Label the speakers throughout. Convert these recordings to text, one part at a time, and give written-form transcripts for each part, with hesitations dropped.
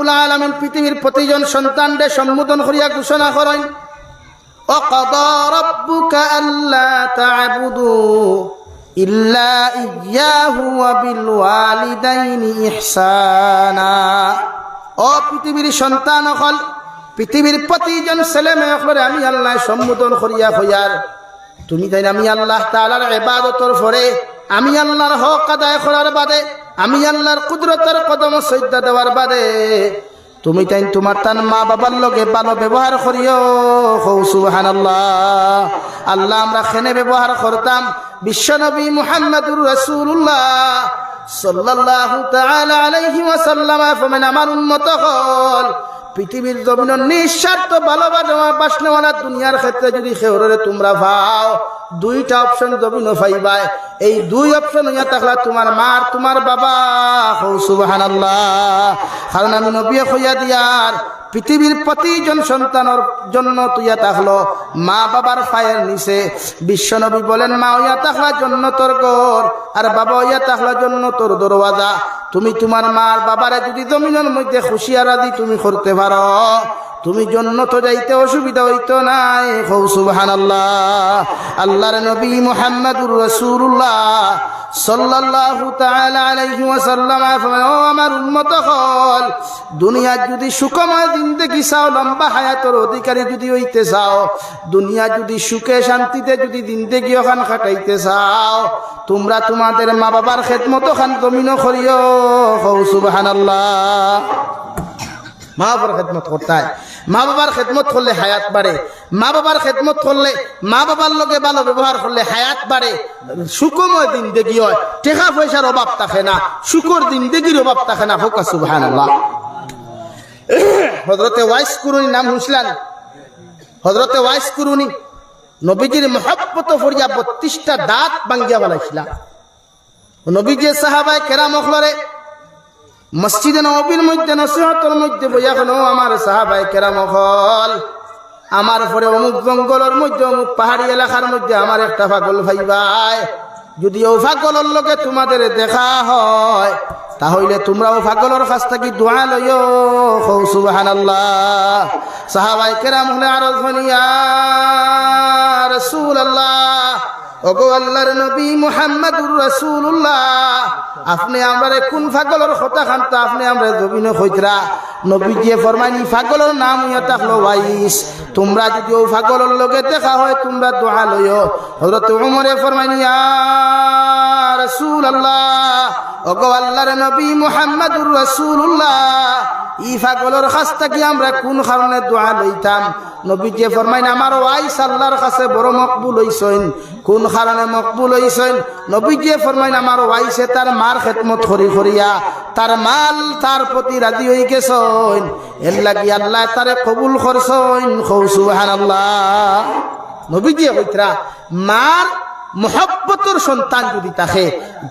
Speaker 1: রব্বুল আলামিন পৃথিবীর প্রতিজন সন্তানকে সম্বোধন করিয়া ঘোষণা করেন, وَقَضَى رَبُّكَ أَلَّا تَعْبُدُوا إِلَّا إِيَّاهُ وَبِالْوَالِدَيْنِ إِحْسَانًا। ও পৃথিবীর সন্তান হল, পৃথিবীর প্রতিজন ছেলে মেয়েকে আমি আল্লাহ সম্বোধন করিয়া হইয়ার তুমি তাই আমি আল্লাহ তাআলার ইবাদতের পরে, আমি আল্লাহর হক আদায় করার বাদে, আমি আল্লাহর কুদরতের কদম সজদা দেওয়ার বাদে তুমি তাই তোমার তার মা বাবার লগে ভালো ব্যবহার করিও। সুবহানাল্লাহ। আল্লাহ আমরা খেনে ব্যবহার করতাম বিশ্বনবী মুহাম্মদুর রাসূলুল্লাহ সাল্লাল্লাহু তাআলা আলাইহি ওয়াসাল্লাম ফরমান, আমার উম্মত হল পৃথিবীর জমিনের নিঃস্বার্থ ভালোবাসনেওয়ালা দুনিয়ার ক্ষেত্রে যদি খেউরে তোমরা পাও, দুইটা অপশন জমিনও পাইবা। এই দুই অপশন হইয়া থাকলা তোমার মা আর তোমার বাবা। সুবহানাল্লাহ। কারণ আমি নবী কইয়া দিয়ার পৃথিবীর প্রতিজন সন্তানের জন্য তুইয়া থাকলো মা বাবার পায়ের নিচে। বিশ্বনবী বলেন, মা হইয়া থাকলা জান্নাতের ঘর আর বাবা হইয়া থাকলা জান্নাতের দরওয়াজা। তুমি তোমার মা আর বাবারে যদি জমিনের মধ্যে খুশি আর রাজি তুমি করতে পারো, তুমি জান্নাত যাইতে অসুবিধা হইতো নাই। সুবহানাল্লাহ। আল্লাহর নবী মুহাম্মদুর রাসূলুল্লাহ সাল্লাল্লাহু তাআলা আলাইহি ওয়াসাল্লাম ও আমার উম্মত হল, দুনিয়া যদি সুখময় জিন্দেগি চাও, লম্বা হায়াতের অধিকারী যদি হইতে চাও, দুনিয়া যদি সুখে শান্তিতে যদি জিন্দেগি ওখান কাটাইতে চাও, তোমরা তোমাদের মা বাবার খেদমত ওখান জমিন করিও। সুবহানাল্লাহ। মা বাবার খেদমত করতে হয়। মা বাবার খেদমত করলে হায়াত বাড়ে। মা বাবার খেদমত করলে, মা বাবার লগে ভালো ব্যবহার করলে হায়াত বাড়ে, সুখময় জিন্দেগি হয়, টাকা পয়সার অভাব থাকে না, সুখর জিন্দেগির অভাব থাকে না। হোক সুবহানাল্লাহ। হযরতে ওয়াইস কুরুনি নাম শুনছিলেন? হযরতে ওয়াইস কুরুনি নবীজির মহব্বত ফরিয়া 32টা দাঁত ভাঙ্গিয়া বানাইছিলেন। নবীজি সাহাবায়ে কেরাম হলরে মসজিদে নববীর মধ্যে নসিহতের মধ্যে বইয়া কোন আমার সাহাবায়ে কেরাম হল, আমার পরে অমুক জঙ্গলের মধ্যে অমুক পাহাড়ি এলাকার মধ্যে আমার একটা পাগল ভাইবাই, যদি ও পাগলের লগে তোমাদের দেখা হয় তাহলে তোমরা ও পাগলের কাছ থেকে দোয়া লইও। সুবহানাল্লাহ। সাহাবায়ে কেরাম হলে আরজ হল, ইয়া রাসূলুল্লাহ, ওগো আল্লাহর নবী মুহাম্মদুর রাসূলুল্লাহ, আপনি আমরারে কোন পাগলের কথা খানতা আপনি আমরা জমিনে কইতরা? নবীজি ফরমানি, পাগলের নাম হইয়া থাকলো ওয়াইস, তোমরা যদি ও পাগলের লগে দেখা হয় তোমরা দোয়া লইও। হযরত ওমরে ফরমানি, ইয়া রাসূলুল্লাহ, ওগো আল্লাহর নবী মুহাম্মদুর রাসূলুল্লাহ, ই পাগলের কাছ থেকে আমরা কোন কারণে দোয়া লইতাম? নবীজি ফরমাইন, আমার ওয়াইস আল্লাহর কাছে বড় মকবুল হইছেন। কোন কারণে মকবুল হইছেন? নবীজি ফরমাইন, আমার ওয়াইসে তার মার খেদমত করি করিয়া তার মাল তার প্রতি রাজি হয়ে গেছেন, এর লাগি আল্লাহ তারে কবুল করছেন। সুবহানাল্লাহ। নবীজি কইতরা, মার মোহব্বতর সন্তান যদি থাকে,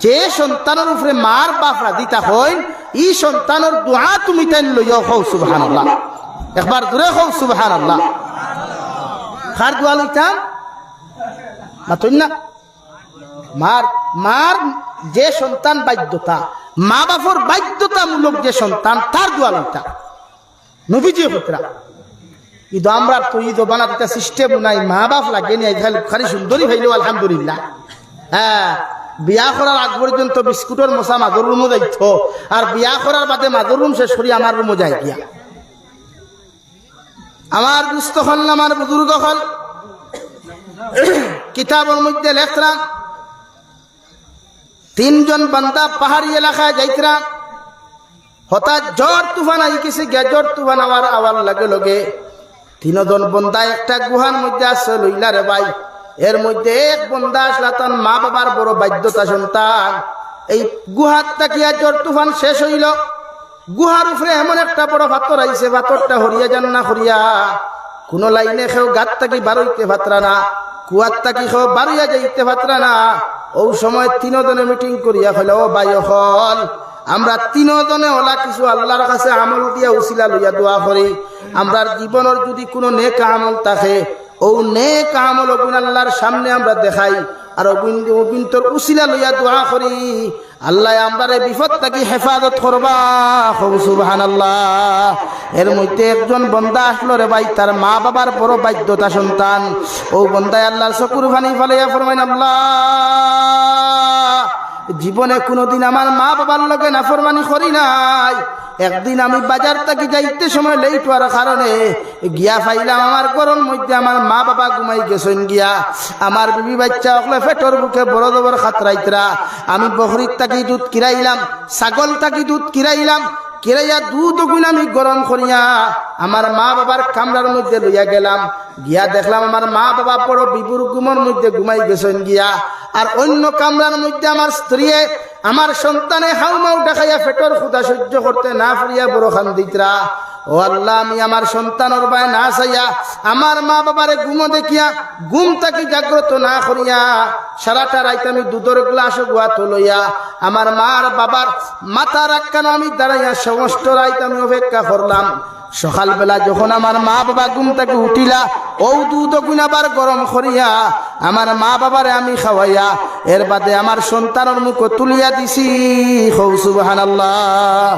Speaker 1: যে সন্তানের উপরে মার বাপ রাজি থাকেন, এই সন্তানের দোয়া তুমি তাই লইয়া। সুবহানাল্লাহ। একবার দূরে হও সুবহানাল্লাহ। কার দোয়া লইতাম? মাতুন না, মার যে সন্তান বাধ্যতা, মা বাপর বাধ্যতামূলক যে সন্তান, তার দোয়া লইতাম। নবীজি পুত্রা ঈদ আমরা তো ঈদ বানা দিতে সিস্টেম নাই, মা বাপ লাগে নি, খালি সুন্দরী ভাইলেও আলহামদুলিল্লাহ। হ্যাঁ, বিয়া করার আগ পর্যন্ত বিস্কুটের মশা মাদুর রুমও যাইত, আর বিয়া করার বাদে মাদুর রুম শেষ করি আমার রুমও যাই গিয়া। আমার দুস্থ হল, আমার বুজুর্গ হল, কিতাবের মধ্যে লেখরা 3 জন বান্দা পাহাড়ি এলাকায় যাইতরা, হঠাৎ ঝড় তুফান আই গেছে। ঝড় তুফান আওয়ার লগে লগে 3 জন বন্দা একটা গুহার মধ্যে আসছে লইলা রে ভাই। এর মধ্যে এক বন্দা আসলা, তার মা বাবার বড় বাধ্যতা সন্তান। এই গুহার তাকিয়া ঝড় তুফান শেষ হইল, গুহার উপরে এমন একটা বড় পাথর আইছে, পাথরটা হরিয়া যান না হরিয়া, কোন লাইনে কেউ গাত থাকি বারইতে পাত্রা না, কুয়ার থাকি কেউ বারইয়া যাইতে পাত্রা না। ও সময় 3 জনে মিটিং করিয়া ফেলে, ও ভাই হল, আমরা 3 জনে ওলা কিছু আল্লাহর কাছে আমল দিয়া উসিলা লইয়া দোয়া করি। আমরা জীবনের যদি কোনো নেক আমল থাকে, ও নেক আমল আল্লাহর সামনে আমরা দেখাই, আর অবিন্তর উসিলা লইয়া দোয়া করি আল্লাহ আমরারে বিপদ থাকি হেফাজত করবা। সুবহানাল্লাহ। এর মধ্যে একজন বন্দা আসলো রে ভাই, তার মা বাবার বড় বাধ্যতা সন্তান। ও বন্দায় আল্লাহর চকুর পানি ফালাইয়া ফরমাইন, আল্লাহ জীবনে কোনোদিন আমার মা বাবার লগে নাফরমানি করি নাই। একদিন আমি বাজার থেকে যাইতে সময় লেট হওয়ার কারণে গিয়া পাইলাম আমার ঘরের মধ্যে আমার মা বাবা ঘুমাই গেছেন গিয়া। আমার বিবি বাচ্চা ওগুলো পেটর বুকে বড় বড় খাতরাইতরা। আমি বকরির থাকি দুধ কিরাইলাম, ছাগল থাকি দুধ কিরাইলাম, কিরাইয়া দুধ গুণ আমি গরম করিয়া আমার মা বাবার কামরার মধ্যে লইয়া গেলাম। গিয়া দেখলাম আমার মা বাবা বড় বিবুর ঘুমের মধ্যে ঘুমাই গেছেন গিয়া। আর অন্য কামরার মধ্যে আমার স্ত্রী আমার সন্তানে হাউমাউ দেখাইয়া পেটর ক্ষুধা সহ্য করতে না পারিয়া বড় খান্দিতরা। ও আল্লাহ, আমি আমার সন্তানের বায় না চাইয়া আমার মা বাবারে ঘুমো দেখিয়া ঘুম থাকি জাগ্রত না করিয়া সারাটা রাইতে আমি দুধের গ্লাস গুয়াত লইয়া আমার মার বাবার মাথা রাখানো আমি দাঁড়াইয়া সমস্ত রাইতে আমি অপেক্ষা করলাম। সকালবেলা যখন আমার মা বাবা ঘুম থেকে উঠিলা, ও দুধ গুণ আবার গরম করিয়া আমার মা বাবারে আমি খাওয়াইয়া এর বাদে আমার সন্তানের মুখ তুলিয়া দিছি। সুবহানাল্লাহ।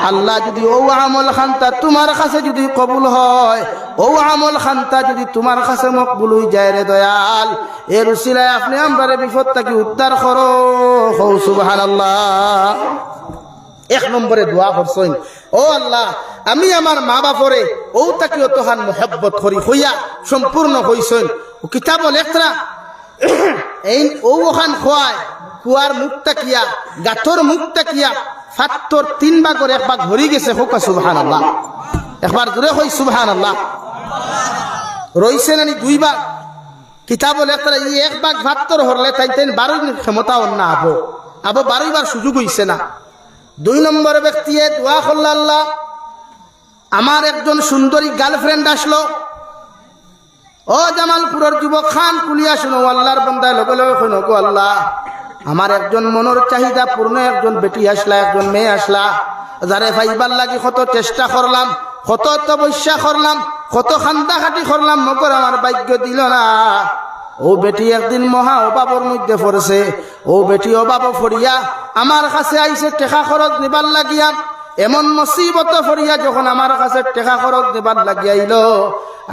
Speaker 1: আল্লাহ যদি ও আমল খান্তা তোমার কাছে যদি কবুল হয়, ও আমল খান্তা যদি তোমার কাছে মকবুল হয়ে যায় রে দয়াল, এর উসিলায় আপনি আমরারে বিপদ থেকে উদ্ধার করো। সুবহানাল্লাহ। এক নম্বরে দোয়া করছেন, ও আল্লাহ আমি আমার মা বাপরে ও তাকে অতহান মোহাব্বত করি হইয়া সম্পূর্ণ হইছেন। ও কিতাব লেখরা এই ও ওখান খোয়ায় কুয়ার মুখটা কিয়া গাথর মুখটা কিয়া ফাত্তর 3 ভাগের 1 ভাগ হরি গেছে। হোক সুবহানাল্লাহ। একবার জোরে হই সুবহানাল্লাহ। রইছে নানি 2 ভাগ। কিতাব লেখরা এই 1 ভাগ ফাত্তর হরলে তাই 12 ক্ষমতা অন্য আবো 12 বার সুযোগ হইছে না। 2 নম্বর ব্যক্তি দোয়া করল, আল্লাহ আমার একজন সুন্দরী গার্লফ্রেন্ড আসলো। ও জামালপুরের যুবক খান কুলিয়া শুনো, আল্লাহর বান্দায় লগে লগে কইনো, গো আল্লাহ আমার একজন মনের চাহিদা পূর্ণ একজন বেটি আসলা, একজন মেয়ে আসলা, যারে ভাইবার লাগি কত চেষ্টা করলাম, কত তপস্যা করলাম, কত খান্দাখাটি করলাম, মগর আমার ভাগ্য দিল না। ও বেটি একদিন মহা অভাবের মধ্যে পড়েছে। ও বেটি অভাব ফরিয়া আমার কাছে আইসে টেকা খরচ নিবার লাগিয়া। এমন মুসিবত ফরিয়া যখন আমার কাছে টেকা খরচ নিবার লাগিয়াইল,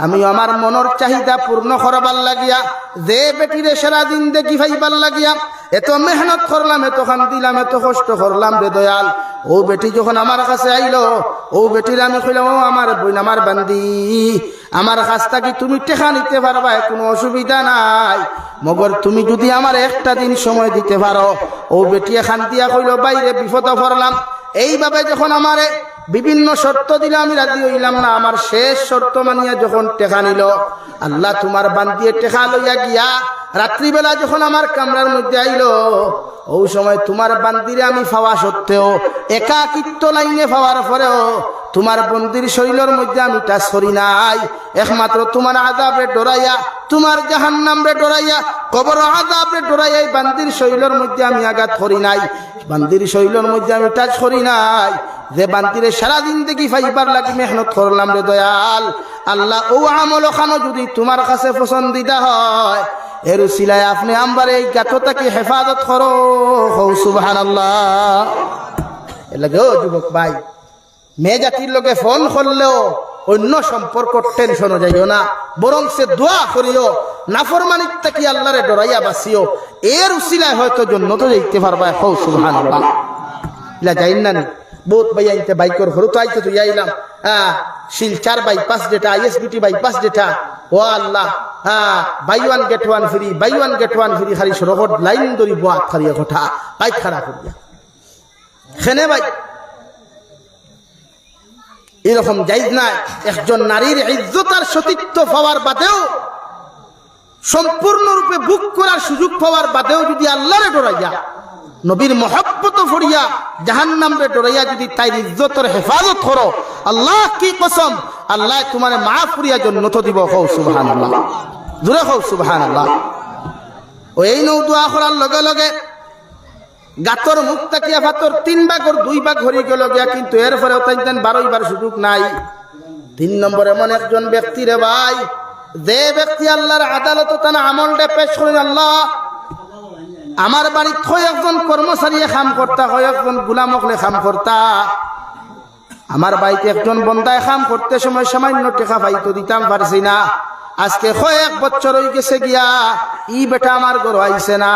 Speaker 1: আমি আমার মনের চাহিদা পূর্ণ করবার লাগিয়া যে বেটিরে সারা দিন দেখি ভাইবার লাগিয়া এত মেহনত করলাম, এত খান দিলাম, এত কষ্ট করলাম রে দয়াল। ও বেটি যখন আমার কাছে আইলো, ও বেটির আমি কইলাম, ও আমার বোন, আমার বান্দি, আমার কাছ থেকে তুমি টেকা নিতে পারবা, কোনো অসুবিধা নাই, মগর তুমি যদি আমার একটা দিন সময় দিতে পারো। ও বেটি খান দিয়া কইল, বাইরে বিপদ পড়লাম। এইভাবে যখন আমারে বিভিন্ন শর্ত দিলে আমি রাজি হইলাম না। আমার শেষ শর্ত মানিয়া যখন টেকা নিল, আল্লাহ তোমার বান্দিয়ে টেকা লইয়া গিয়া রাত্রিবেলা যখন আমার কামরার মধ্যে আইল, ও সময় তোমার বান্দিরে আমি পাওয়া সত্ত্বেও, একাকিত্ব লাইনে পাওয়ার পরেও তোমার বন্দির শরীরের মধ্যে আমি টাচ করি নাই। একমাত্র তোমার আযাবে ডরাইয়া, তোমার জাহান্নামে ডরাইয়া, কবর আযাবে ডরাইয়া এই বান্দির শরীরের মধ্যে আমি আঘাত করি নাই, বান্দির শরীরের মধ্যে আমি টাচ করি নাই। যে বান্দিরে সারাদিন দেখি ফাইবার লাগি মেহনত করলাম রে দয়াল, আল্লাহ ও আমল খানো যদি তোমার কাছে পছন্দিদা হয়, এর উসিলায় আপনি আমার এই গাথটাকে হেফাজত করো। সুবহানাল্লাহ। এর লাগে ও যুবক ভাই, মেয়ে জাতির লোকে ফোন করলেও অন্য সম্পর্ক টেনশনও যাইও না, বরং সে দোয়া করিও, নাফরমানির থেকে আল্লাহরে ডরাইয়া বাসিও, এর উসিলায় হয়তো জন্নত যাইতে পারবা। সুবহানাল্লাহ। ইলা যাইন না নি বহুত ভাই আইতে বাইকর হরু তো আইতে তুই আইলাম, শিলচার বাইপাস যেটা, আইএসবিটি বাইপাস যেটা, ও আল্লাহ, buy one get one free, buy one get one free, খালি সড়কত লাইন ধরি বোয়া খারিয়া কথা বাইক খাড়া করিয়া খেনে ভাই এরকম যাইজ নাই। একজন নারীর ইজ্জত আর সতীত্ব পাওয়ার বাদেও, সম্পূর্ণরূপে বুক করার সুযোগ পাওয়ার বাদেও যদি আল্লাহরে ডরাইয়া, নবীর মহব্বত ফরিয়া, জাহান্নামরে ডরাইয়া যদি তাই ইজ্জতের হেফাজত করো, আল্লাহ কি কসম, আল্লাহ তোমারে মাফ করিয়া জান্নাত দিব। কও সুবহানাল্লাহ। জোরে কও সুবহানাল্লাহ। ও এই নৌ দোয়া করার লগে লগে গাতর মুখ তাকিয়া ফাতর 3 ভাগের 2 ভাগ হরি গেল গিয়া, কিন্তু এরপরেও তাই 12 বার সুযোগ নাই। 3 নম্বর এমন একজন ব্যক্তি রে ভাই, যে ব্যক্তি আল্লাহর আদালত তার আমলটা পেশ করেন, আল্লাহ আমার বাড়িত কয়েকজন কর্মচারী কাম করতা, কয়েকজন গুলামকলে কাম করতা। আমার বাড়িতে একজন বন্দায় কাম করতে সময় সামান্য টাকা পাইতো, দিতাম পারছি না। আজকে কয়েক বছর হয়ে গেছে গিয়া ই বেটা আমার ঘর আইছে না।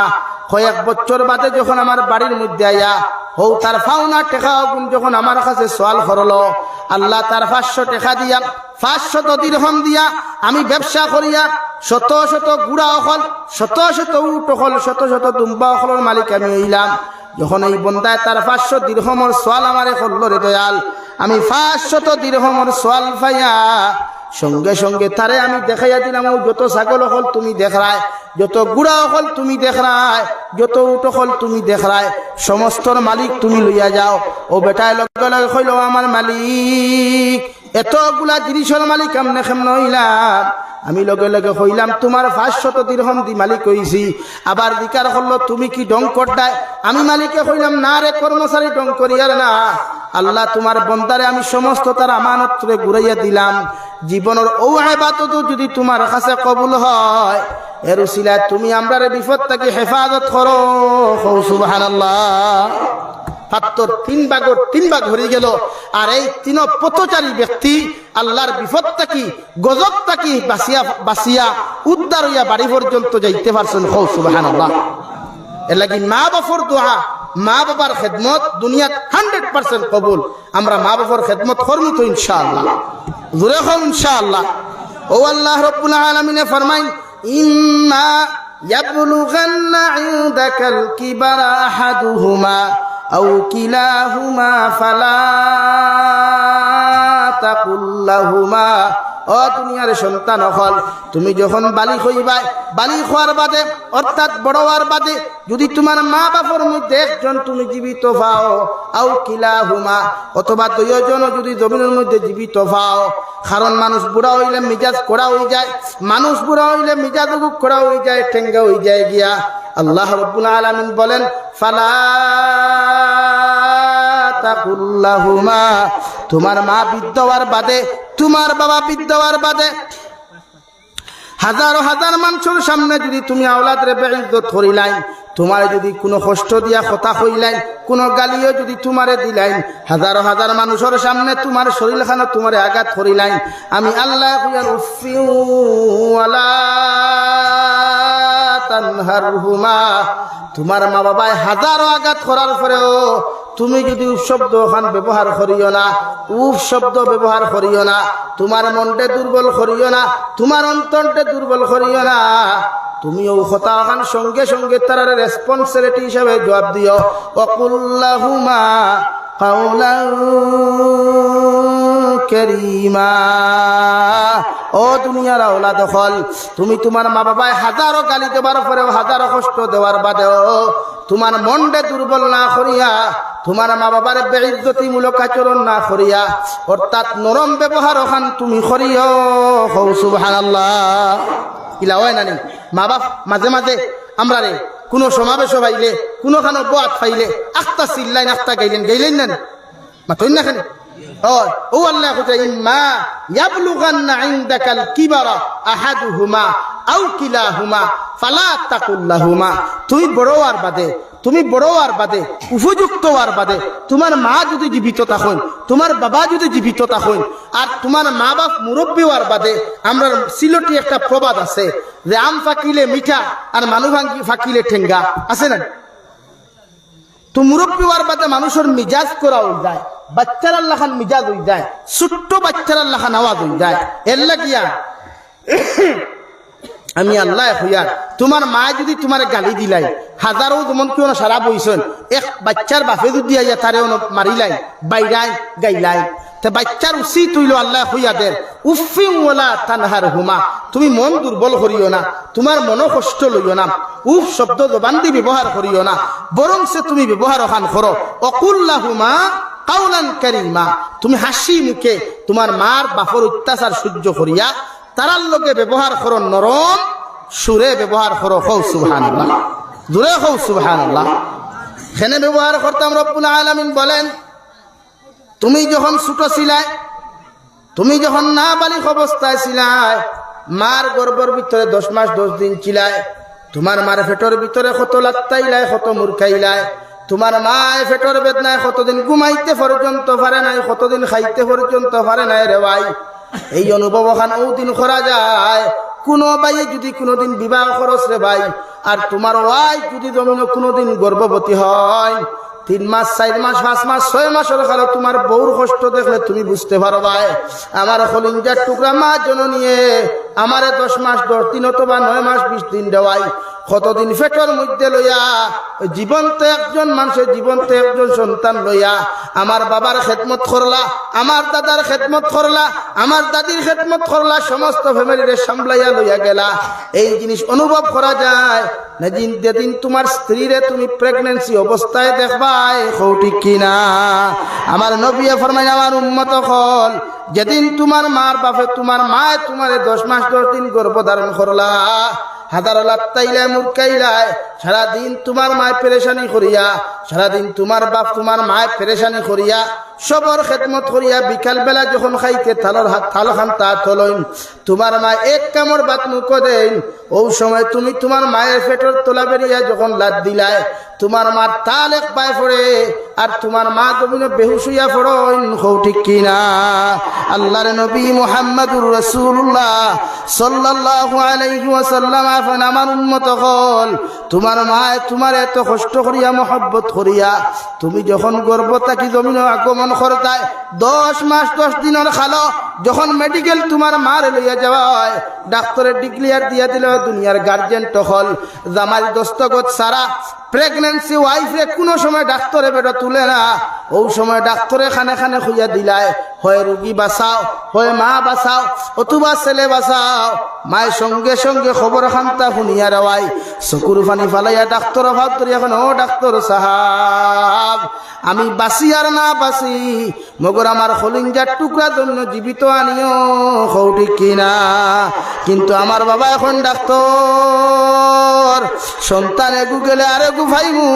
Speaker 1: কয়েক বছর বাদে যখন আমার বাড়ির মধ্যে আয়া হৌ তার ফাউনা টেকা যখন আমার কাছে সওয়াল করলো, আল্লাহ তার 500 টাকা দিয়া 500 দিরহাম দিয়া আমি ব্যবসা করিয়া শত শত গুড়া অকল, শত শত উট অকল, শত শত দুম্বা অকলের মালিক আমি হইলাম। যখন এই বন্দায় তার 500 দিরহামের সওয়াল আমারে করলো রে দয়াল, আমি 500 দিরহামের সওয়াল পাইয়া সঙ্গে সঙ্গে তারে আমি দেখাইয়া দিলাম, যত ছাগল হল তুমি দেখায়, যত গুড়া হল তুমি দেখায়, যত উট হল তুমি দেখায়, সমস্তর মালিক তুমি লইয়া যাও। ও বেটায় লগে লগে কইল, আমার মালিক এতগুলা জিনিসের মালিক আমনে কেমন হইলাম? আমি লগে লগে কইলাম, তোমার 500 দিরহাম দি মালিক হইছি। আবার দিকার করলো, তুমি কি ডং করতাই? আমি মালিকে কইলাম, না রে কর্মচারী, ডং করিয়ার না। আল্লাহ তোমার বন্দারে আমি সমস্ত তার আমানত করে ঘুরাইয়া দিলাম। জীবনের ও ইবাদত যদি তোমার কাছে কবুল হয়, এর উসিলায় তুমি আমরারে বিপদ থেকে হেফাজত করো। সুবহানাল্লাহ। পাত্তর 3 ভাগ হয়ে গেল। আর এই 3 পথচারী ব্যক্তি আল্লাহর বিপদ থাকি, গজব থাকি বাসিয়া উদ্ধার হইয়া বাড়ি পর্যন্ত যাইতে পারছেন। সুবহানাল্লাহ। এর লাগি মা বাপর দোয়া, মা বাবার খেদমত দুনিয়াত 100% কবুল। আমরা মা বাবার খেদমত করবো তো ইনশাআল্লাহ। জোরে হোক ইনশাআল্লাহ। ও আল্লাহ রাব্বুল আলামিন ফরমাইন, ইম্মা ইয়াবলুগান্না ইনদাকাল কিবারা আহাদুহুমা আও কিলাহুমা ফালা তাকুল লাহুমা। ও দুনিয়ার সন্তান হল, তুমি যখন বালিক হইবাই, বালিক হওয়ার বাদে অর্থাৎ বড় হওয়ার বাদে যদি তোমার মা বাপর মধ্যে একজন তুমি জীবিত পাও, আও কিলাহুমা অথবা 2 জন যদি জমিনের মধ্যে জীবিত পাও। কারণ মানুষ বুড়া হইলে মিজাজ করা হয়ে যায়, মানুষ বুড়া হইলে মিজাজ করা হয়ে যায়, ঠেঙ্গা হয়ে যায় গিয়া। আল্লাহ রাব্বুল আলামিন বলেন, ফালা তাকুল্লাহুমা, তোমার মা বৃদ্ধ হওয়ার বাদে, তোমার বাবা বৃদ্ধ হওয়ার বাদে হাজার হাজার মানুষের সামনে যদি তুমি আওলাদরে বেইজ্জত করিলাই, তোমার যদি কোনো কষ্ট দিয়া কথা কইলাই, কোনো গালিও যদি তোমারে দিলাই, হাজার হাজার মানুষের সামনে তোমার শরীরখানা তোমারে আঘাত করিলাই, আমি আল্লাহ কইয়ার উফিউ ওয়ালা তানহারহুমা, তোমার মা বাবায় হাজারো আঘাত করার পরেও তুমি যদি উফ শব্দ ওখান ব্যবহার করিও না, উফ শব্দ ব্যবহার করিও না, তোমার মনটা দুর্বল করিও না, তোমার অন্তরটা দুর্বল করিও না, তুমিও কথা ওখান সঙ্গে সঙ্গে তার রেসপন্সিবিলিটি হিসাবে জবাব দিও। ওয়াকুল্লাহুমা কাওলান কারীমা। ও দুনিয়ার আওলাদ হল, তুমি তোমার মা বাবায় হাজারো গালি দেওয়ার পরেও, হাজারো কষ্ট দেওয়ার বাদেও তোমার মনটা দুর্বল না করিয়া, তোমার মা বাবার বেইজ্জতিমূলক আচরণ না করিয়া, অর্থাৎ নরম ব্যবহার ওখান তুমি করিও। সুবহানাল্লাহ। ইলা হয় নানি মা বাপ মাঝে মাঝে আমরা রে কোনো সমাবেশ পাইলে, কোনোখানো বাত পাইলে আখতা চিল্লাইন, আখতা গাইলেন না মাতইন না খালি। ও আল্লাহ কইছে, ইম্মা ইয়াবলুগান্না ইনদাকাল কিবারা আহাদুহুমা আও কিলাহুমা ফালা তাকুল লাহুমা। তুমি বড় হওয়ার বাদে, তুমি বড় হওয়ার বাদে, উপযুক্ত হওয়ার বাদে, তোমার মা যদি জীবিত থাকেন, তোমার বাবা যদি জীবিত থাকেন, আর তোমার মা বাপ মুরব্বী হওয়ার বাদে, আমরা সিলটি একটা প্রবাদ আছে যে আম ফাকিলে মিঠা আর মানু ফাকিলে ঠেঙ্গা, আছে না? তো মুরব্বী হওয়ার বাদে মানুষের মিজাজ করা হয়ে যায়, বাচ্চার আল্লাহ খান মিজাজ হয়ে যায়, ছোট্ট বাচ্চার আল্লাহ খান আওয়াজ হয়ে যায়। এর লাগিয়া আমি আল্লাহ হইয়ার, তোমার মা যদি তোমার গালি দিলাই, হাজারো যেমন কেউ সারা বইছেন, এক বাচ্চার বাপে যদি আইয়া তারে মারিলাই, বাইরাই গাইলাই, তে বাচ্চার উচিত হইল আল্লাহ হইয়াদের উফি ওয়ালা তানহারহুমা, তুমি মন দুর্বল করিও না, তোমার মনো কষ্ট লইও না, উফ শব্দ জবান দি ব্যবহার করিও না, বরং সে তুমি ব্যবহার ওখান করো অকুল্লাহুমা কাওলান কারীমা। তুমি হাসি মুখে তোমার মার বাপর অত্যাচার সহ্য করিয়া তারার লগে ব্যবহার করো, নরম সুরে ব্যবহার করো। হৌ সুবহানাল্লাহ, জোরে হৌ সুবহানাল্লাহ। এখানে ব্যবহার করতাম। রব্বুল আলামিন বলেন, তুমি যখন ছোট ছিলাই, তুমি যখন না বালিক অবস্থায় ছিলাই, মার গর্ভের ভিতরে 10 মাস 10 দিন ছিলাই, তোমার মার পেটের ভিতরে কত লাত্তাইলায়, কত মুরখাইলায়। তোমার মায় পেটের বেদনায় কতদিন ঘুমাইতে পর্যন্ত পারে নাই, কতদিন খাইতে পর্যন্ত পারে নাই রে ভাই। এই অনুভব ওখান দিন করা যায়। কোনো ভাই যদি কোনোদিন বিবাহ খরচ রে ভাই, আর তোমার ওয়াই যদি কোনোদিন গর্ভবতী হয়, 3 মাস 4 মাস 5 মাস 6 মাসের কালো তোমার বউর কষ্ট দেখলে তুমি বুঝতে পারো ভাই। আমার কলিজার টুকরা মা জননীয়ে আমারে 10 মাস 10 দিন অথবা 9 মাস 20 দিন দেওয়াই, কতদিন পেটের মধ্যে লইয়া জীবন্ত একজন মানুষের জীবন্ত একজন সন্তান লইয়া আমার বাবার খেদমত করলা, আমার দাদার খেদমত করলা, আমার দাদির খেদমত করলা, সমস্ত ফ্যামিলিরে সামলাইয়া লইয়া গেলা। এই জিনিস অনুভব করা যায় না যেদিন তোমার স্ত্রীরে তুমি প্রেগনেন্সি অবস্থায় দেখবাই, ঠিক কিনা? আমার নবী ফরমায়, আমার উম্মত হল, যেদিন তোমার মার বাপে তোমার মায় তোমারে 10 মাস 10 দিন গর্ভধারণ করলা, হাজার লাত্তাইলায় মুরকাইলায়, সারাদিন তোমার মায় পেরেশানি করিয়া, সারাদিন তোমার বাপ তোমার মায় পেরেশানি করিয়া, সবর খেদমত করিয়া, বিকাল বেলা যখন খাইতে থাল খান তা থলইন, তোমার মা এক কামড় ভাত মুখ দেন, ওই সময় তুমি তোমার মায়ের পেটের তোলা বেরিয়া যখন লাদ দিলায়, তোমার মার তাল এক পায়ে পড়ে, আর তোমার মা তুমি বেহুশ হইয়া পড়েন, ঠিক কিনা? আল্লাহর নবী মুহাম্মদুর রাসূলুল্লাহ সাল্লাল্লাহু আলাইহি ওয়াসাল্লাম আফান, আমার উম্মত হল, তোমার মায় তোমার এত কষ্ট করিয়া মহব্বত করিয়া তুমি যখন গর্ভ থাকি জমিনে আগমন করতায়, 10 মাস 10 দিনের খালো যখন মেডিকেল তোমার মার লইয়া যাওয়া হয়, ডাক্তারের ডিক্লিয়ার দিয়া দিল দুনিয়ার গার্জেন হল, জামাই দস্তখত সারা প্রেগনেন্সি ওয়াইফে কোনো সময় ডাক্তারে বেটা তুলে না, ওই সময় ডাক্তারে খানে খানে খুঁজা দিলায়, হয় রুগী বাঁচাও, হয় মা বাঁচাও, অথবা ছেলে বাঁচাও। মায়ের সঙ্গে সঙ্গে খবর খান্তা শুনিয়া রাওয়াই, চকুর পানি ফালাইয়া ডাক্তার ভাব ধরি, এখন ও ডাক্তার সাহাব, আমি বাঁচি আর না বাঁচি, মগর আমার কলিজার টুকরা জন্য জীবিত আনিও, ঠিক কিনা? কিন্তু আমার বাবা এখন ডাক্তার, সন্তান এগু গেলে আর এগু ভাইমু,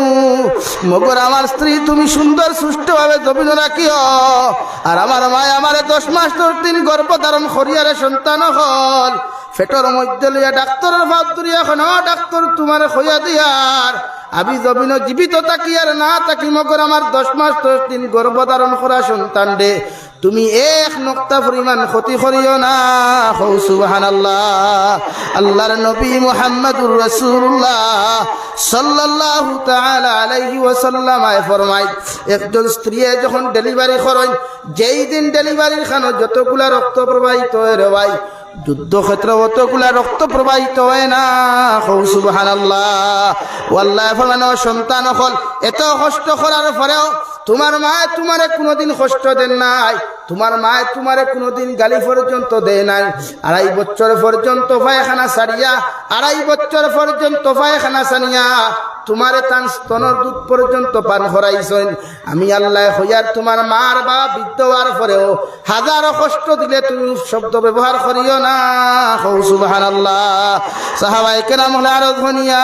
Speaker 1: মগর আমার স্ত্রী তুমি সুন্দর সুষ্ঠুভাবে জমিন রাখিও, আর আমার মায় আমারে 10 মাস 10 দিন গর্ভধারণ করিয়ারে সন্তান হল, পেটের মধ্যে লইয়া ডাক্তারের ভাব ধরি, এখন ডাক্তার তোমার খইয়া দিয়ার আমি জমিন জীবিত থাকি আর না থাকি, মগর আমার 10 মাস 10 দিন গর্ভধারণ করা সন্তান দে তুমি এক নোক্তা পরিমাণ ক্ষতি করিও না। সুবহানাল্লাহ। আল্লাহর নবী মুহাম্মদুর রাসূলুল্লাহ সাল্লাল্লাহু তাআলা আলাইহি ওয়াসাল্লাম ফরমায়, একজন স্ত্রী যখন ডেলিভারি করেন, যেই দিন ডেলিভারির খানো যতগুলা রক্ত প্রবাহিত হয় রে ভাই, যুদ্ধক্ষেত্রে অতগুলা রক্ত প্রবাহিত হয় না। সুবহানাল্লাহ। ওয়াল্লাহি ফরমানো, সন্তান হল এত কষ্ট করার পরেও তোমার মা তোমারে কোনোদিন কষ্ট দেন নাই, তোমার মা তোমারে কোনোদিন গালি পর্যন্ত দেয় নাই। 2.5 বছর পর্যন্ত পায়খানা সারিয়া, 2.5 বছর পর্যন্ত পায়খানা সারিয়া তোমারে তান স্তনের দুধ পর্যন্ত পান করাইছেন। আমি আল্লাহ হইয়ার তোমার মার বা বৃদ্ধ হওয়ার পরেও হাজারো কষ্ট দিলে তুমি শব্দ ব্যবহার করিও না। সুবহানাল্লাহ। সাহাবায়ে কেরাম হলে আরো ধনিয়া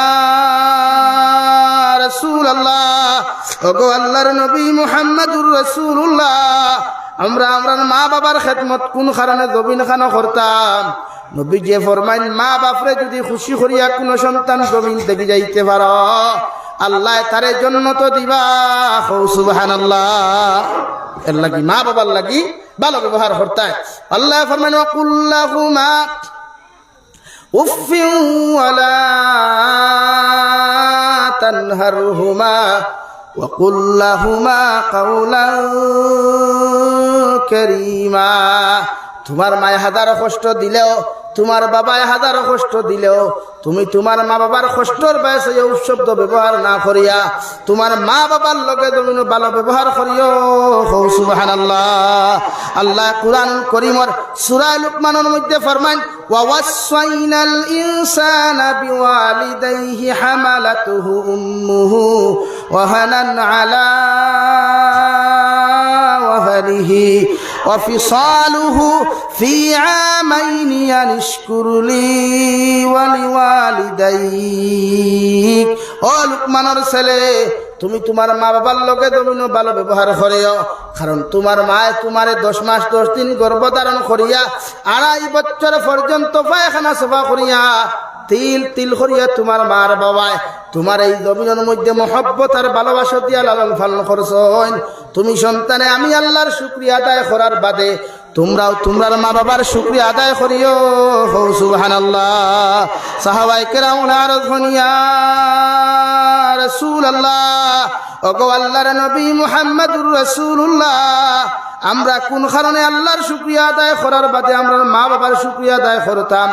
Speaker 1: রাসূলুল্লাহ, ওগো আল্লাহর নবী মুহাম্মদুর রাসূলুল্লাহ, আমরা মা বাবার খেদমত কোন কারণে জমিন খানো করতাম? নবী যে ফরমাইন, মা বাপরে যদি খুশি করিয়া কোন সন্তান জমিন থেকে যাইতে পারো, আল্লাহ তারে জান্নাত দিবা। সুবহানাল্লাহ। এর লাগি মা বাবার লাগি ভালো ব্যবহার করতে। আল্লাহ ফরমাইন, ওয়াকুল্লাহুমা উফিন ওয়ালা তানহারহুমা وقل لهما قولا كريما। তোমার মায় হাজারো কষ্ট দিলেও, তোমার বাবায় হাজারো কষ্ট দিলেও, তুমি তোমার মা বাবার কষ্টর বয়সে শব্দ ব্যবহার না করিয়া তোমার মা বাবার লগে তুমি ভালো ব্যবহার করিও। সুবহানাল্লাহ। আল্লাহ কুরআনুল কারীমের সূরা লুকমানের মধ্যে ফরমান, ওয়া ওয়াসাইনাল ইনসানা বিওয়ালিদাইহি হামালাতুহু উম্মুহু ওয়াহানান আলা ওয়াহনিহি ওয়াফিসালুহু ফি আমাইনি আন ইশকুর লি ওয়া লিওয়ালিদাইক। ও লুকমানের ছেলে, তুমি তোমার মা বাবার লগে তুমি ভালো ব্যবহার করিও, কারণ তোমার মায়ে তোমারে 10 মাস 10 দিন গর্ভধারণ করিয়া 2.5 বছর পর্যন্ত পায়খানা সাফা করিয়া তিল তিল করিয়া তোমার মার বাবায় তোমার এই জমিনের মধ্যে মহব্বত আর ভালোবাসা দিয়া লালন পালন করছেন। তুমি সন্তানে আমি আল্লাহর শুকরিয়া আদায় করার বাদে তোমরাও তোমরার মা বাবার শুকরিয়া আদায় করিও। সুবহানাল্লাহ। সাহাবায়ে কেরাম আরজ করিয়া রাসূলুল্লাহ, ওগো আল্লাহর নবী মুহাম্মদুর রাসূলুল্লাহ, আমরা কোন কারণে আল্লাহর শুকরিয়া আদায় করার বাদে আমরা মা বাবার শুকরিয়া আদায় করতাম?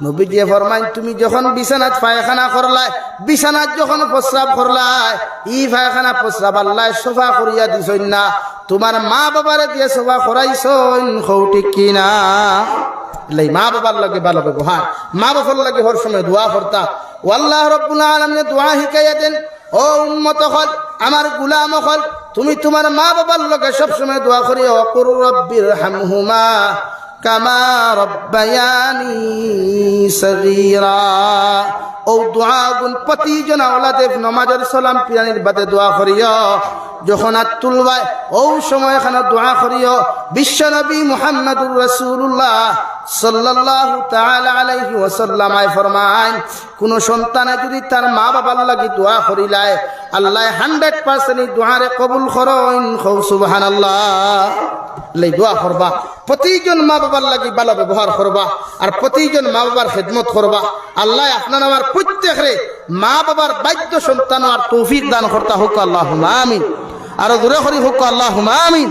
Speaker 1: নবীজি ফরমাইন, তুমি যখন বিছানাত পায়খানা করলাই, বিছানাত যখন প্রস্রাব করলাই, ই পায়খানা প্রস্রাব আল্লাহ সোফা করিয়া দিছইন না, তোমার মা বাবারে দিয়ে সোফা করাইছইন। ঠিক কিনা? মা বাবার লাগে ভালো ব্যবহার, মা বাবার লাগে হর সময় দোয়া করতা। ও আল্লাহ রাব্বুল আলামিন দোয়া শিখাইয়া দেন, ও উম্মত হল, আমার গোলাম হল, তুমি তোমার মা বাবার লগে সবসময় দোয়া করিও। কুর রব্বির হামহুমা কামা রব্বায়ানি সগীরা। ও দোয়া গুণ প্রতিজন আওলাদে নমাজের সালাম পিরানির বাদে দোয়া করিও। যখন হাত তুলবাই ও সময় এখানে দোয়া করিও। বিশ্ব নবী মুহাম্মদুর রাসূলুল্লাহ সাল্লাল্লাহু তাআলা আলাইহি ওয়াসাল্লাম ফরমায়, কোন সন্তানে যদি তার মা বাবার লাগি দোয়া করিলায়, আল্লাহ 100% দোয়ারে কবুল করেন। সুবহানাল্লাহ। দোয়া করবা, প্রতিজন মা বাবার লাগি ভালো ব্যবহার করবা, আর প্রতিজন মা বাবার খেদমত করবা। আল্লাহ আপনার আমার প্রত্যেকরে মা বাবার বাধ্য সন্তান আর তৌফিক দান করতা হোক। আল্লাহুম্মা আমিন। আর দূরে করি হোক। আল্লাহুম্মা আমিন।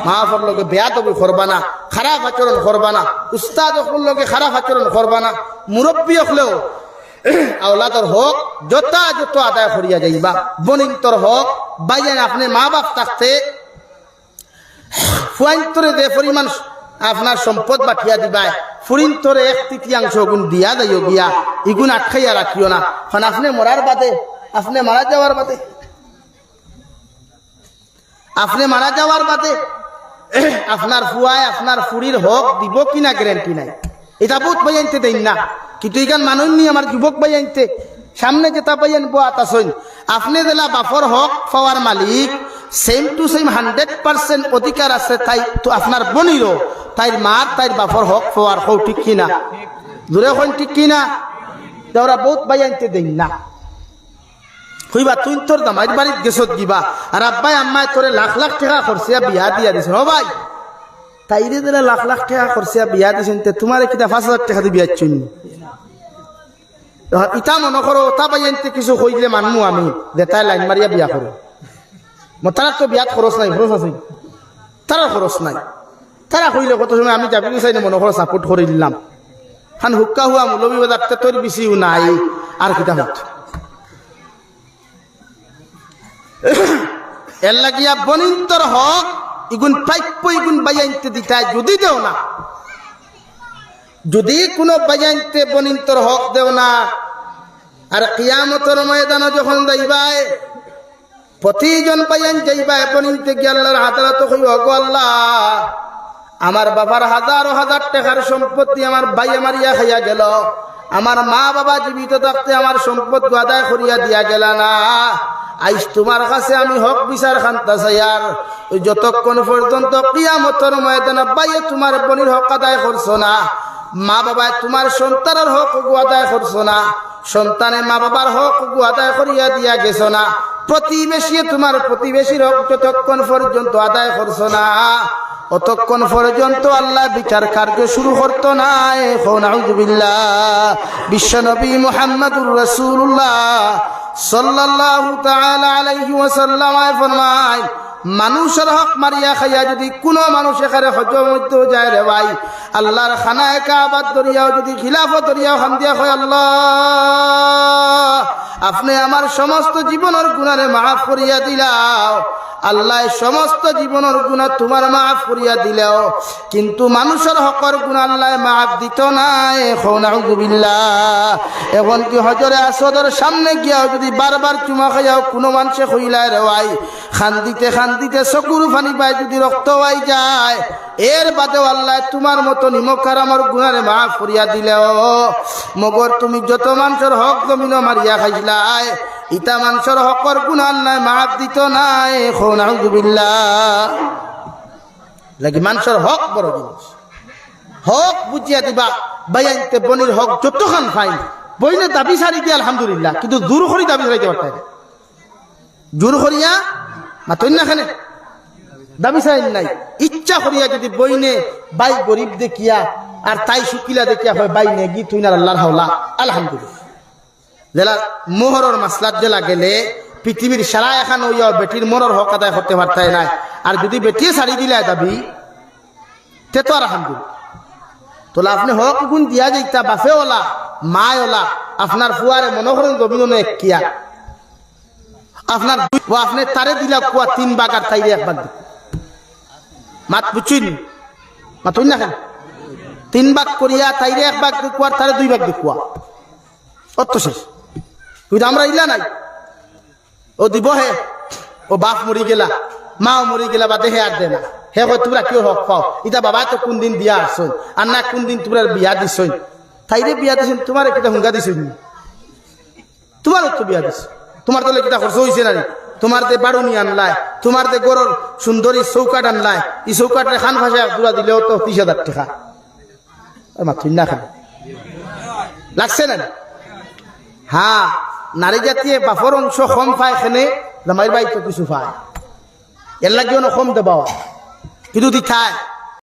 Speaker 1: মা বাবার লগে বেয়াদবি করবা না, খারাপ আচরণ করবা না, উস্তাদ হকল লগে খারাপ আচরণ করবা না, মুরব্বী হকলেও আওলাদর হক যথাযথ আদায় করিয়া যাইবা। বনিন্তর হক বাইয়ান আপনি মা বাপ থাকতে ফুয়াইন্তরে যে পরিমাণ আপনার সম্পদ বাঠিয়া দিবাই, ফুরিন্তরে 1/3 গুণ দিয়া যাইও গিয়া, ইগুণ আটকাইয়া রাখিও না। কারণ আপনি মরার বাদে, আপনি মারা যাওয়ার বাদে, আপনি মারা যাওয়ার বাদে আপনার ফুয়ায় আপনার ফুরির হক দিব কিনা গ্যারান্টি নাই। এটা বহুত বাইয়াইতে দেন না, কিন্তু এখান মানুষ নি আমার যুবক বাইয়াইতে সামনে যেটা বাইয়ান বোয়াত আসইন, আপনি দিলা বাপর হক পাওয়ার মালিক, সেম টু সেম 100% অধিকার আছে তাই তো আপনার বনিরও, তাইর মার তাইর বাপর হক পাওয়ার। হও ঠিক কিনা? দূরে হন ঠিক কিনা? ওরা বহুত বাইয়াইতে দেন না। কইবা তুই তোর দামাইর বাড়িত গেছত দিবা, আর আব্বাই আম্মাই তোরে লাখ লাখ টাকা খরচিয়া বিয়া দিয়া দিছেন। ও ভাই, তাইরে দিলে লাখ লাখ টাকা খরচিয়া বিয়া দিছেন, তোমার কিনা 5,000 টাকা দিয়ে বিয়া চুন। ইটা মনে করো তা বাইয়াইতে কিছু কইলে মানমু আমি যে তাই লাইন মারিয়া বিয়া করো। তারা তো বিয়াত খরচ নাই, খরচ আছে, তারা খরচ নাই। তারা কইলে কত সময় আমি যাবি চাই না, মনে করো সাপোর্ট করে দিলাম। খান হুক্কা হুয়া মৌলবী বাজার তোর বেশিও নাই আর কিতা হত। এর লাগিয়া বনিন্তর হক ইগুন প্রাপ্য ইগুন বাইয়াইতে দিতাই যদি দেও না, যদি কোনো বাইয়াইতে বনিন্তর হক দেও না, আর কিয়ামতের ময়দানে যখন যাইবাই প্রতিজন বাইয়ান যাইবাই বনিতে গিয়ে আল্লাহর হাতরা তো কইব, গো আল্লাহ আমার বাবার হাজার হাজার টাকার সম্পত্তি আমার ভাই মারিয়া খাইয়া গেল, আমার মা বাবা জীবিত থাকতে আমার সম্পদ আদায় করিয়া দিয়া গেল না। আইস তোমার কাছে আমি হক বিচার খান্তা চাই, আর যতক্ষণ পর্যন্ত কিয়ামতের ময়দানে বাইয়ে তোমার বনির হক আদায় করছো না, মা বাবায় তোমার সন্তানের হক আদায় করছো না, সন্তানে মা বাবার হক আদায় করিয়া দিয়া গেছো না, প্রতিবেশী তোমার প্রতিবেশীর হক যতক্ষণ পর্যন্ত আদায় করছো না, অতক্ষণ পর্যন্ত আল্লাহ বিচার কার্য শুরু করতো না। নাউযুবিল্লাহ। বিশ্ব নবী মুহাম্মদুর রাসূলুল্লাহ সাল্লাল্লাহু তাআলা আলাইহি ওয়াসাল্লাম ফরমায়, মানুষের হক মারিয়া খাইয়া যদি কোনো মানুষ এখানে হজের মধ্যে যায় রে ভাই, আল্লাহর খানায় কাবাত দরিয়াও যদি খিলাফত দরিয়াও খান দিয়া হয়, আল্লাহ আপনি আমার সমস্ত জীবনের গুনারে মাফ করিয়া দিলাও, আল্লাহ সমস্ত জীবনের গুনাহ তোমার মাফ করিয়া দিলেও কিন্তু মানুষের হকর গুনাহ আল্লাহ মাফ দিত না। নাউযুবিল্লাহ। এখন কি হজরে আসওয়াদের সামনে গিয়াও যদি বারবার চুমা খাইয়াও কোনো মানুষে কইলায় রে ভাই, খান্দিতে খান্দিতে চকুর পানি পায় যদি রক্ত হয়ে যায়, এর বাদেও আল্লাহ তোমার মতো নিমক আর আমার গুনারে মাফ করিয়া দিলেও মগর তুমি যত মানুষের হক জমিন মারিয়া খাইছিলাই, ইটা মানুষের হকর গুনাহ আল্লাহ মাফ দিত না। নাউযুবিল্লাহ। লাগি মানুষের হক বড় জিনিস, হক বুঝিয়া দিবা। বাইয়াইতে বনির হক যতক্ষণ ফাইন বইনে দাবি সারি দিয়ে আলহামদুলিল্লাহ, কিন্তু জোর করি দাবি সারাইতে পারতেন, জোর করিয়া মাতই না খানে দাবি সাইন নাই। ইচ্ছা করিয়া যদি বইনে বাই গরিব দেখিয়া আর তাই শুকিলা দেখিয়া হয় বাই নেগি তুই না আল্লাহর হাওলা আলহামদুলিল্লাহ। জেলা মোহরের মাসলাত জেলা গেলে পৃথিবীর সারা এখন হইয়া বেটির মোহর হক আদায় করতে পারতাই নাই, আর যদি বেটিয়ে ছাড়ি দিলে দাবি তে তো আলহামদুলিল্লাহ। তোলা আপনি হক গুণ দিয়া যাইতা বাফে ওলা মায় ওলা আপনার ফুয়ারে মনে করেন গভীর এক কিয়া আপনার আপনি তারে দিলা কুয়া 3 ভাগ আর তাইরে 1 ভাগ দিন মাত বুঝুন মাতুন না কেন 3 ভাগ করিয়া তাইরে 1 ভাগ কুয়ার তারে 2 ভাগ কুয়া অত শেষ। কিন্তু আমরা ইলা নাই, ও দিব হে ও বাপ মরি গেলা মাও মরি গেলা বা দেহে আর দে না, হে কয় তোমরা কেউ হক পাও ইটা বাবা তো কোন দিন বিয়া আসছই আর না কোন দিন তোমরা বিয়া দিছই, তাইরে বিয়া দিছেন তোমার কিটা হুঙ্গা দিছই, তোমার তো বিয়া দিছ, তোমার তো কিটা খরচ হয়েছে না, তোমার তে বাড়ুনি আনলাই, তোমার তে গরর সুন্দরী চৌকাট আনলাই, এই চৌকাটে খান ভাষা দূরা দিলেও তো 30,000 টাকা মাথুন না খান লাগছে না। হ্যাঁ নারী জাতীয় বাপর অংশ কম পায় এখানে, জামাইর বাড়ি তো কিছু পায়, এর লাগে কম দেবা কিন্তু দি খায়